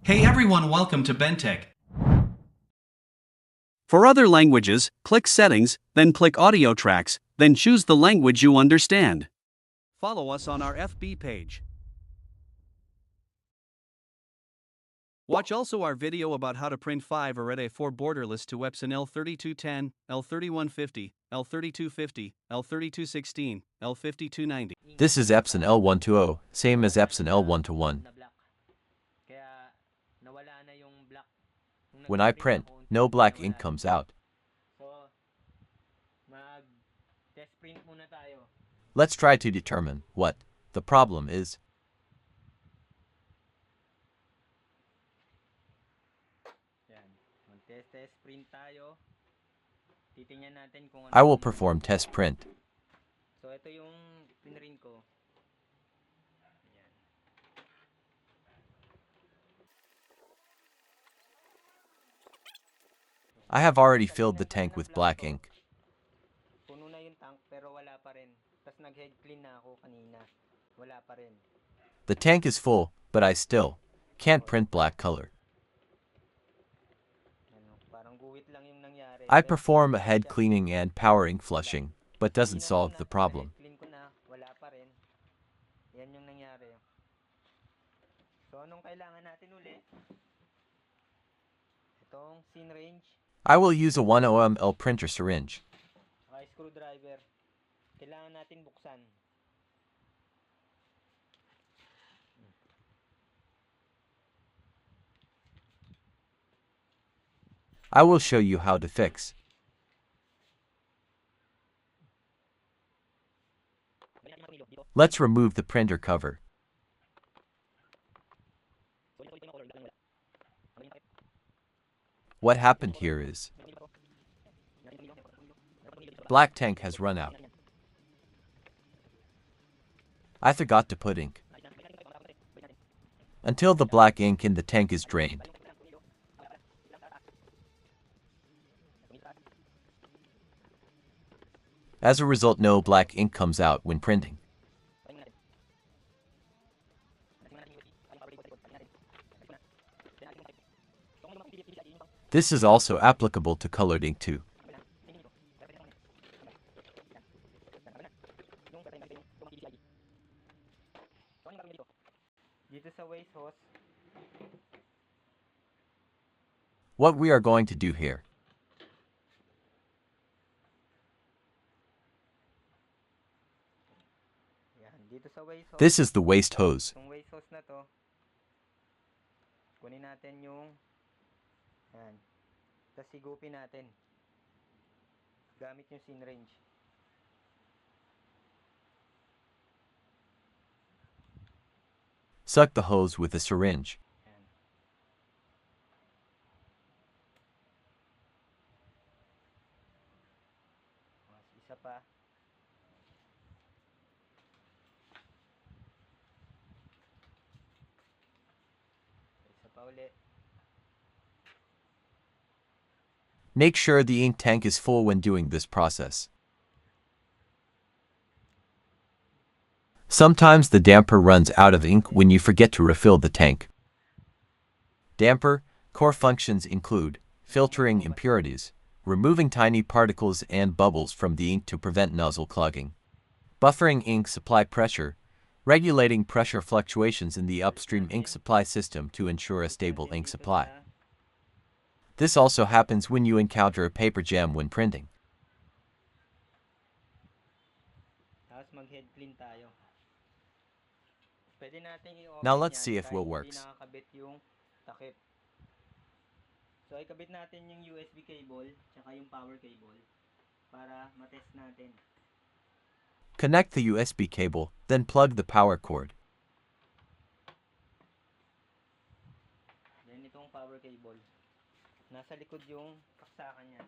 Hey everyone, welcome to Bentech. For other languages, click Settings, then click Audio Tracks, then choose the language you understand. Follow us on our FB page. Watch also our video about how to print 5 Array 4 borderless to Epson L3210, L3150, L3250, L3216, L5290. This is Epson L120, same as Epson L121. When I print, no black ink comes out. Let's try to determine what the problem is. I will perform test print. I have already filled the tank with black ink. The tank is full, but I still can't print black color. I perform a head cleaning and power ink flushing, but doesn't solve the problem. I will use a 1 ml printer syringe. I will show you how to fix. Let's remove the printer cover. What happened here is black tank has run out. I forgot to put ink until the black ink in the tank is drained. As a result, no black ink comes out when printing. This is also applicable to colored ink too. What we are going to do here. This is the waste hose. Suck the hose with a syringe. Make sure the ink tank is full when doing this process. Sometimes the damper runs out of ink when you forget to refill the tank. Damper core functions include filtering impurities, removing tiny particles and bubbles from the ink to prevent nozzle clogging, buffering ink supply pressure, regulating pressure fluctuations in the upstream ink supply system to ensure a stable ink supply. This also happens when you encounter a paper jam when printing. Now let's see if it works. So ikabit natin yung USB cable tsaka yung power cable para matest natin. Connect the USB cable, then plug the power cord. Yan itong power cable. Nasa likod yung paksakan niya.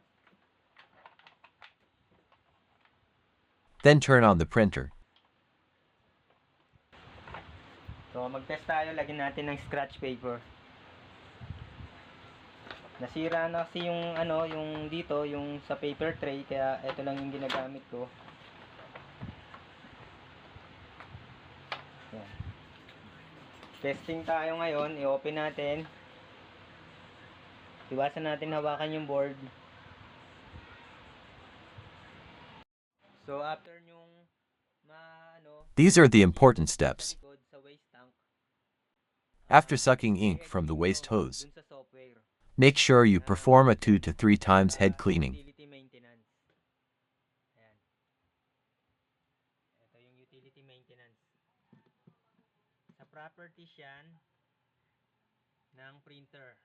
Then turn on the printer. So mag-test tayo, lagyan natin ng scratch paper. Nasira na kasi yung yung dito, yung sa paper tray, kaya ito lang yung ginagamit ko. Yan. Testing tayo ngayon, i-open natin. Iwasan natin hawakan yung board. So after nyong These are the important steps. likod sa waste tank, After sucking ink from the waste hose, dun sa software. make sure you perform a 2 to 3 times head cleaning. Utility maintenance. Ayan. Ito yung utility maintenance. Sa properties yan ng printer.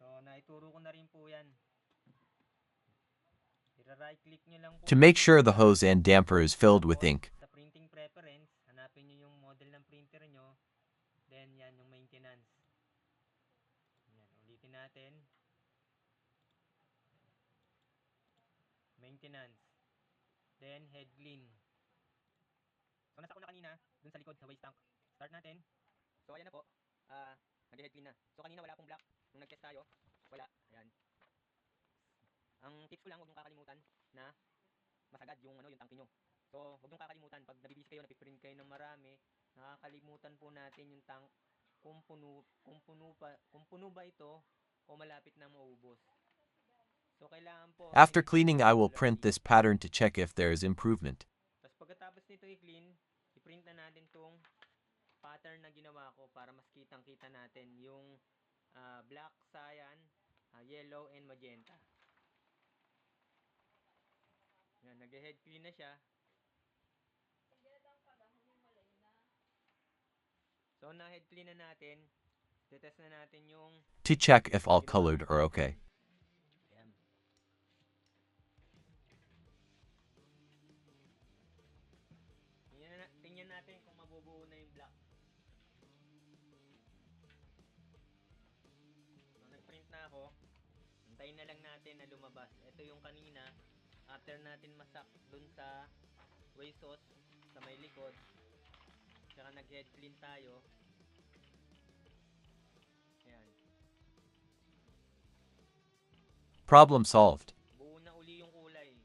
So naituro ko na rin po yan. I-right click nyo lang po. To make sure the hose and damper is filled with ink, Sa printing preference, hanapin nyo yung model ng printer nyo. Then yan yung maintenance. Yan, ulitin natin. Maintenance. Then head clean. So nasa ko na kanina, dun sa likod sa waste tank. Start natin. So ayan na po. Nag-head clean na. So kanina wala pong black. Nung nag-test tayo, wala. Ayan. Ang tips ko lang, huwag niyong kakalimutan na masagad yung tank niyo. So huwag niyong kakalimutan pag nabibisi kayo, napiprint kayo ng marami, nakakalimutan po natin yung tank kung puno ba ito o malapit na maubos. So kailangan po after cleaning I will print this pattern to check if there is improvement. Tapos pagkatapos nito i-clean, i-print na natin tong pattern na ginawa ko para mas kitang-kita natin yung black, cyan, yellow, and magenta. Yan, nag-head clean na siya. So na-head clean na natin. Detest na natin yung To check if all colored are okay. Yan. Tingnan natin kung mabubuo na yung black. So, nag-print na ako. Hintayin na lang natin na lumabas. Ito yung kanina. After natin masak dun sa waste hose sa may likod. Tsaka nag-head clean tayo. Ayan. Problem solved. Buo na uli yung kulay.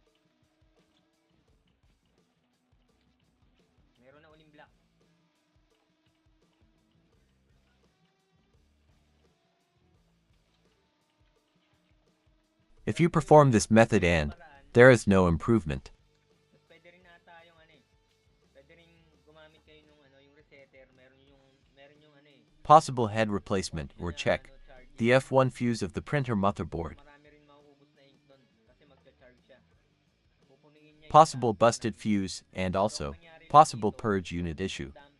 Meron na uling black. If you perform this method and there is no improvement, Pwede rin ata yung pwede rin gumamit kayo nung yung resetter, meron yung possible head replacement or check the F1 fuse of the printer motherboard, marami rin mauubos na ink doon kasi magcha-charge siya. Pupunuin niya possible busted fuse, and also possible purge unit issue. damper.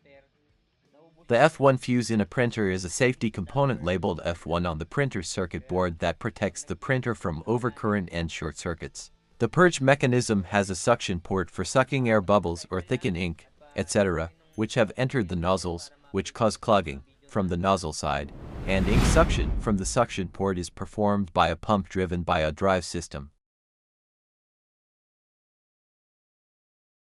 The F1 fuse in a printer is a safety component labeled F1 on the printer circuit board that protects the printer from overcurrent and short circuits. The purge mechanism has a suction port for sucking air bubbles or thicken ink, etc., which have entered the nozzles, which cause clogging from the nozzle side, and ink suction from the suction port is performed by a pump driven by a drive system.